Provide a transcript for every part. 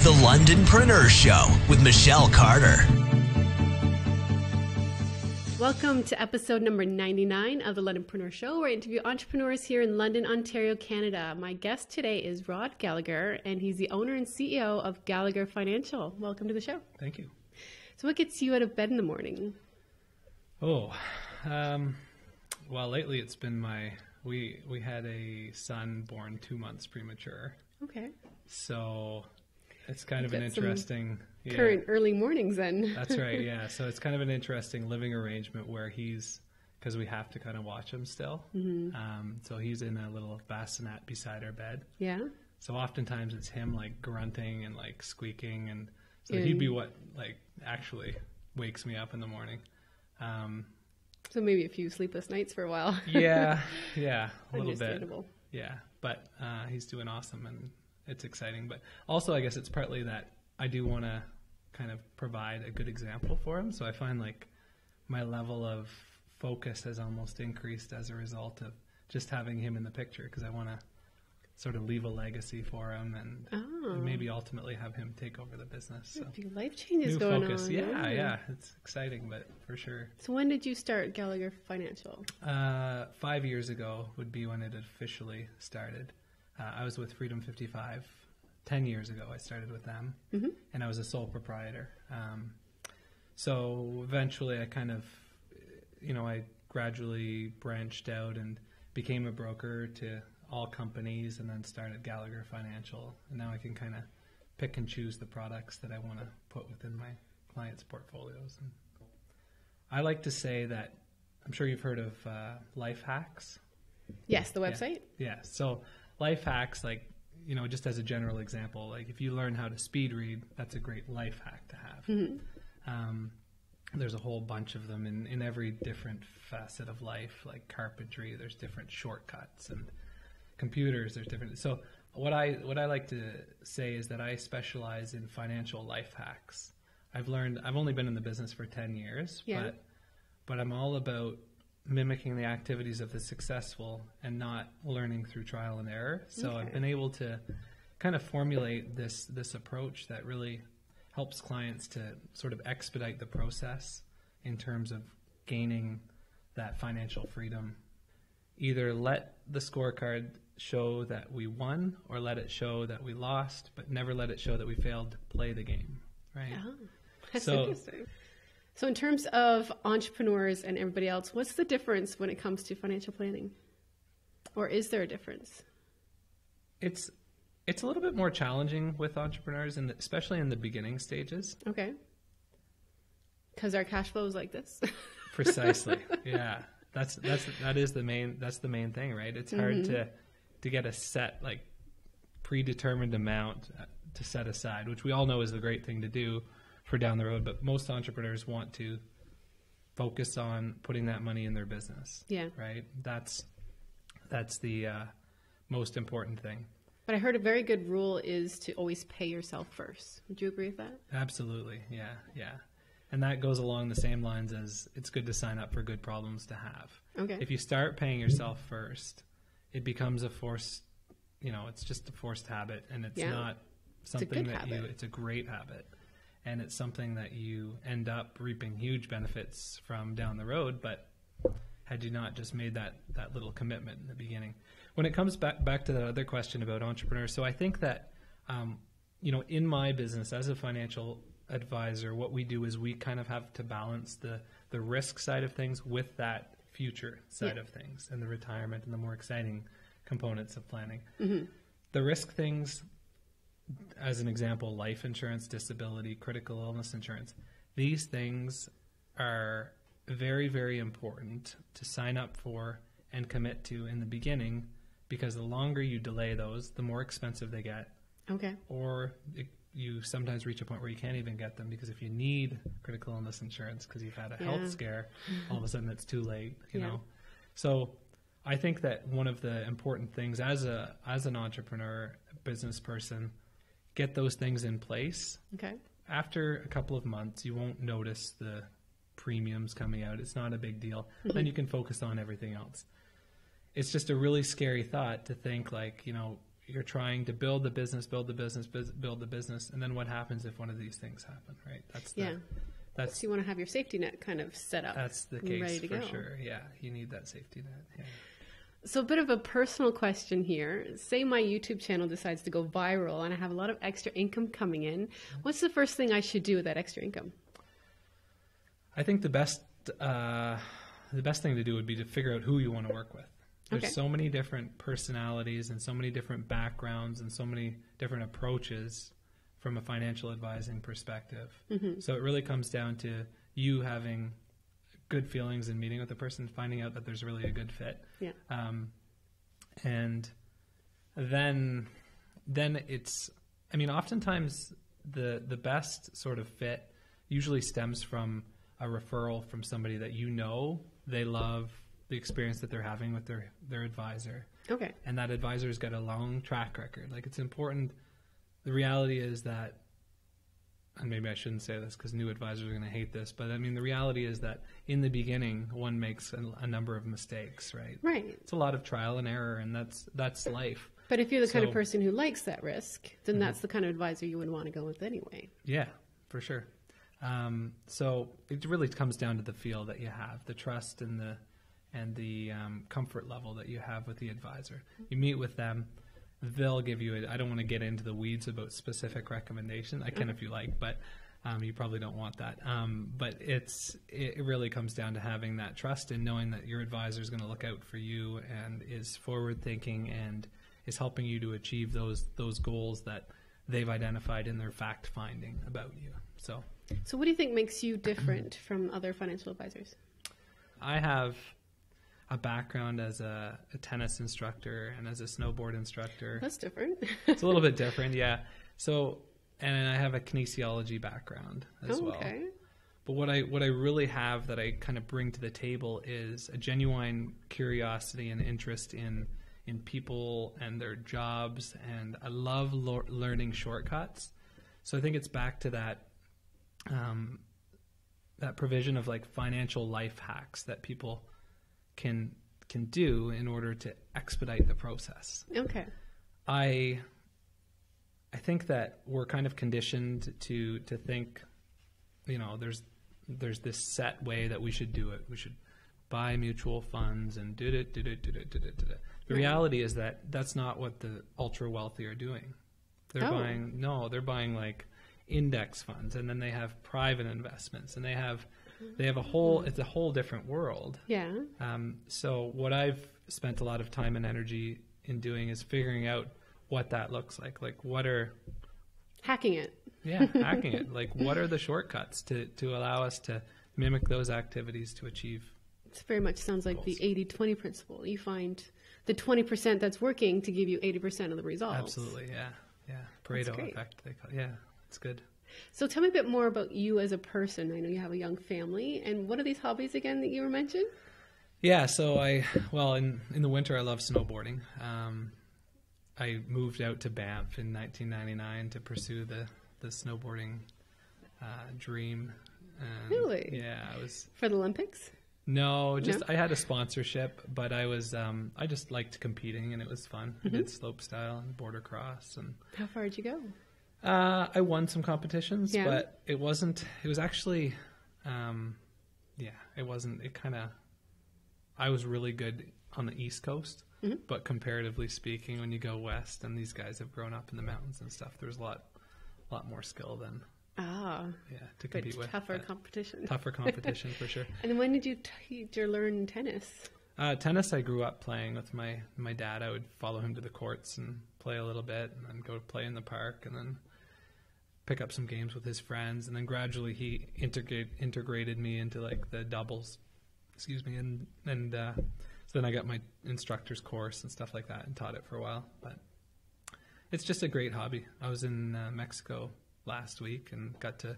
The Londonpreneur Show with Michelle Carter. Welcome to episode number 99 of The Londonpreneur Show, where I interview entrepreneurs here in London, Ontario, Canada. My guest today is Rod Gallagher, and he's the owner and CEO of Gallagher Financial. Welcome to the show. Thank you. So what gets you out of bed in the morning? Well, lately it's been we had a son born 2 months premature. Okay. So it's kind of an interesting... Current early mornings then. That's right, yeah. So it's kind of an interesting living arrangement where because we have to kind of watch him still. Mm-hmm. So he's in a little bassinet beside our bed. Yeah. So oftentimes it's him like grunting and like squeaking, and so he'd be what like actually wakes me up in the morning. So maybe a few sleepless nights for a while. yeah, a little bit. Yeah, but he's doing awesome and it's exciting. But also I guess it's partly that I do want to kind of provide a good example for him. So I find like my level of focus has almost increased as a result of just having him in the picture, because I want to sort of leave a legacy for him and maybe ultimately have him take over the business. So a few life changes going on. Yeah, it's exciting, but for sure. So when did you start Gallagher Financial? 5 years ago would be when it officially started. I was with Freedom 55. 10 years ago, I started with them, and I was a sole proprietor. So eventually I kind of, I gradually branched out and became a broker to all companies, and then started Gallagher Financial. And now I can kind of pick and choose the products that I want to put within my clients' portfolios. And I like to say that, I'm sure you've heard of Life Hacks. Yes, the website. Yeah. So Life Hacks, like, just as a general example, like if you learn how to speed read, that's a great life hack to have. Mm-hmm. There's a whole bunch of them in every different facet of life, like carpentry, there's different shortcuts, and computers, there's different. So what I like to say is that I specialize in financial life hacks. I've only been in the business for 10 years, but I'm all about mimicking the activities of the successful and not learning through trial and error. So I've been able to kind of formulate this approach that really helps clients to sort of expedite the process in terms of gaining that financial freedom. Either let the scorecard show that we won, or let it show that we lost, but never let it show that we failed to play the game, right? Oh, that's interesting. So in terms of entrepreneurs and everybody else, what's the difference when it comes to financial planning? Or is there a difference? It's a little bit more challenging with entrepreneurs, and especially in the beginning stages. Okay. Because our cash flow is like this. Precisely. Yeah. That's the main thing, right? It's hard to get a set, like, predetermined amount to set aside, which we all know is the great thing to do for down the road, but most entrepreneurs want to focus on putting that money in their business. Yeah. Right? That's the most important thing. But I heard a very good rule is to always pay yourself first. Would you agree with that? Absolutely. Yeah. And that goes along the same lines as it's good to sign up for good problems to have. Okay. If you start paying yourself first, it becomes a forced, it's just a forced habit, and it's not something it's a great habit. And it's something that you end up reaping huge benefits from down the road, but had you not just made that little commitment in the beginning. When it comes back to that other question about entrepreneurs, so I think that, in my business as a financial advisor, what we do is we kind of have to balance the risk side of things with that future side of things, and the retirement and the more exciting components of planning. Mm-hmm. The risk things, as an example, life insurance, disability, critical illness insurance, these things are very, very important to sign up for and commit to in the beginning, because the longer you delay those, the more expensive they get. Okay. Or you sometimes reach a point where you can't even get them, because if you need critical illness insurance because you've had a health scare, all of a sudden it's too late, you know. So I think that one of the important things as an entrepreneur, business person, get those things in place. Okay. After a couple of months, you won't notice the premiums coming out. It's not a big deal. Mm-hmm. Then you can focus on everything else. It's just a really scary thought to think, like, you're trying to build the business, build the business, and then what happens if one of these things happen, right? So you want to have your safety net kind of set up. That's the case, ready to for go. sure. Yeah, you need that safety net. Yeah. So a bit of a personal question here. Say my YouTube channel decides to go viral and I have a lot of extra income coming in. What's the first thing I should do with that extra income? I think the best thing to do would be to figure out who you want to work with. There's so many different personalities and so many different backgrounds and so many different approaches from a financial advising perspective. Mm-hmm. So it really comes down to you having good feelings and meeting with the person, finding out that there's really a good fit. Yeah. And then it's, I mean, oftentimes the best sort of fit usually stems from a referral from somebody that they love the experience that they're having with their advisor. Okay. And that advisor's got a long track record. Like, it's important. The reality is that, and maybe I shouldn't say this because new advisors are going to hate this, but I mean, the reality is that in the beginning, one makes a number of mistakes, right? Right. It's a lot of trial and error, and that's life. But if you're the kind of person who likes that risk, then that's the kind of advisor you would want to go with anyway. Yeah, for sure. So it really comes down to the feel that you have, the trust and the comfort level that you have with the advisor. You meet with them. They'll give you I don't want to get into the weeds about specific recommendations. I can if you like, but you probably don't want that. But it really comes down to having that trust and knowing that your advisor is going to look out for you and is forward thinking and is helping you to achieve those goals that they've identified in their fact finding about you. So what do you think makes you different from other financial advisors? I have a background as a tennis instructor and as a snowboard instructor. That's different. It's a little bit different, yeah. So, and I have a kinesiology background as well. Okay. But what I really have that I kind of bring to the table is a genuine curiosity and interest in people and their jobs, and I love learning shortcuts. So I think it's back to that provision of like financial life hacks that people can do in order to expedite the process. Okay. I think that we're kind of conditioned to think, there's this set way that we should do it. We should buy mutual funds and do it. The reality is that that's not what the ultra wealthy are doing. They're buying like index funds, and then they have private investments, and they have it's a whole different world. Yeah. So what I've spent a lot of time and energy in doing is figuring out what that looks like. Like, what are hacking it? Yeah, hacking it. Like, what are the shortcuts to allow us to mimic those activities to achieve? It very much sounds like goals. The 80-20 principle. You find the 20% that's working to give you 80% of the results. Absolutely. Yeah. Pareto effect. They call it. Yeah, it's good. So tell me a bit more about you as a person. I know you have a young family. And what are these hobbies again that you were mentioned? Yeah, so in the winter I love snowboarding. I moved out to Banff in 1999 to pursue the snowboarding dream. And really? Yeah, I was... For the Olympics? No, I had a sponsorship, but I was I just liked competing, and it was fun. Mm-hmm. I did slopestyle and border cross. And how far did you go? I won some competitions, but it was actually, I was really good on the East Coast, mm-hmm. but comparatively speaking, when you go west and these guys have grown up in the mountains and stuff, there's a lot more skill than, to compete with. Tougher competition. Tougher competition for sure. And when did you teach or learn tennis? Tennis, I grew up playing with my dad. I would follow him to the courts and play a little bit, and then go play in the park, and then pick up some games with his friends, and then gradually he integrated me into like the doubles, and so then I got my instructor's course and stuff like that and taught it for a while. But it's just a great hobby. I was in Mexico last week and got to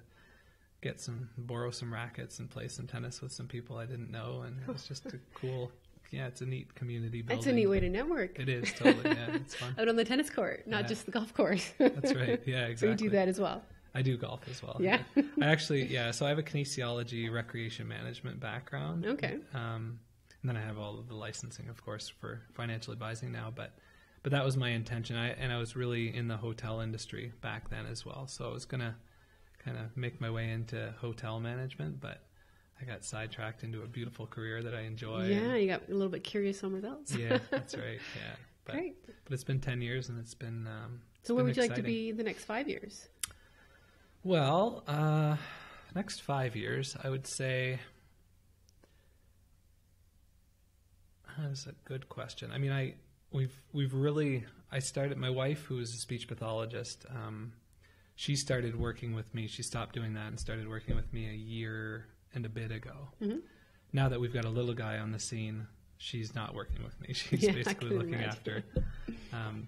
borrow some rackets and play some tennis with some people I didn't know, and it was just a cool. Yeah, it's a neat community building. It's a neat way to network. It is, totally. Yeah, it's fun. Out on the tennis court, not just the golf course. That's right. Yeah, exactly. So you do that as well? I do golf as well. Yeah. I actually, so I have a kinesiology recreation management background. Okay. And then I have all of the licensing, of course, for financial advising now. But but that was my intention. I was really in the hotel industry back then as well. So I was going to kind of make my way into hotel management, but I got sidetracked into a beautiful career that I enjoy. Yeah, you got a little bit curious somewhere else. Yeah, that's right. Yeah. Great. But it's been 10 years and it's been so where would you like to be the next 5 years? Well, next 5 years, I would say, that's a good question. I mean, I started, my wife, who is a speech pathologist, she started working with me. She stopped doing that and started working with me a year and a bit ago. Mm-hmm. Now that we've got a little guy on the scene, she's not working with me. She's basically looking after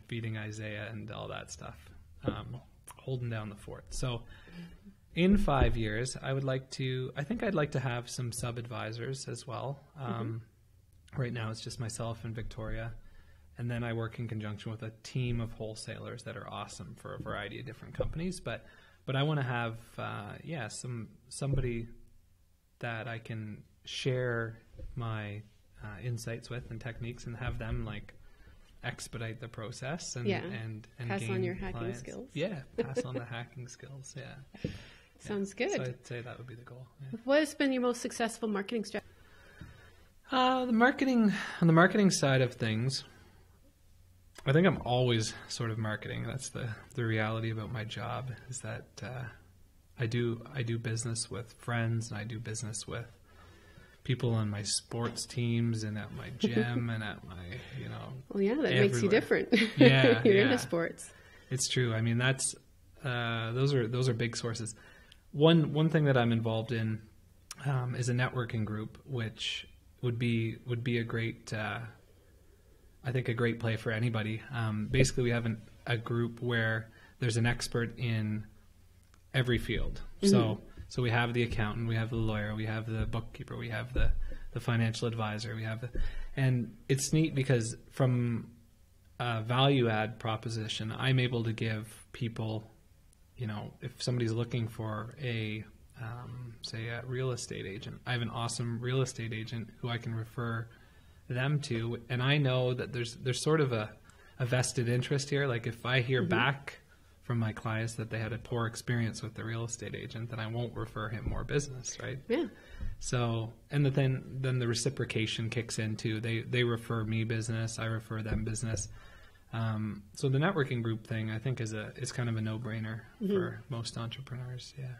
feeding Isaiah and all that stuff, holding down the fort. So in 5 years, I think I'd like to have some sub-advisors as well. Right now it's just myself and Victoria. And then I work in conjunction with a team of wholesalers that are awesome for a variety of different companies. But I want to have, somebody that I can share my insights with and techniques and have them like expedite the process and pass gain on your hacking clients. skills. Yeah, pass on the hacking skills. Yeah. Sounds good. So I'd say that would be the goal. Yeah. What has been your most successful marketing strategy? On the marketing side of things, I think I'm always sort of marketing. That's the reality about my job, is that I do business with friends, and I do business with people on my sports teams and at my gym and at my, Well, yeah, that everywhere. makes you different. Yeah, You're into sports. It's true. I mean, that's those are big sources. One thing that I'm involved in is a networking group, which would be a great, I think, a great play for anybody. Basically, we have a group where there's an expert in every field. Mm-hmm. So we have the accountant, we have the lawyer, we have the bookkeeper, we have the financial advisor, and it's neat because from a value add proposition, I'm able to give people, if somebody's looking for say a real estate agent, I have an awesome real estate agent who I can refer them to, and I know that there's sort of a vested interest here. Like if I hear back from my clients that they had a poor experience with the real estate agent, then I won't refer him more business, right? Yeah. So, and then the reciprocation kicks in too. They refer me business, I refer them business. So the networking group thing, I think, is kind of a no-brainer for most entrepreneurs. Yeah.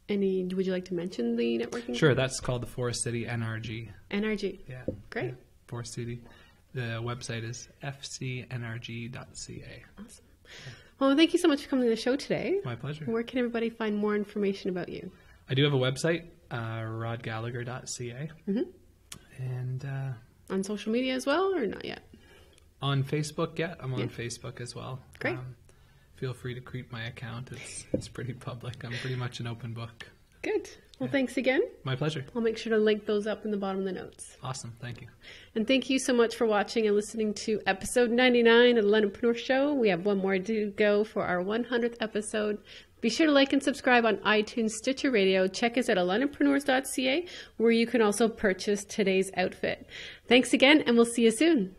Would you like to mention the networking? Sure. That's called the Forest City NRG. NRG. Yeah. Great. Yeah. Forest City. The website is fcnrg.ca. Awesome. Well, thank you so much for coming to the show today. My pleasure. Where can everybody find more information about you? I do have a website, rodgallagher.ca. And on social media as well, or not yet? On Facebook, yeah. I'm on Facebook as well. Great. Feel free to creep my account. It's pretty public. I'm pretty much an open book. Good. Well, thanks again. My pleasure. I'll make sure to link those up in the bottom of the notes. Awesome. Thank you. And thank you so much for watching and listening to episode 99 of the Londonpreneur Show. We have one more to go for our 100th episode. Be sure to like and subscribe on iTunes, Stitcher Radio. Check us out at londonpreneurs.ca, where you can also purchase today's outfit. Thanks again, and we'll see you soon.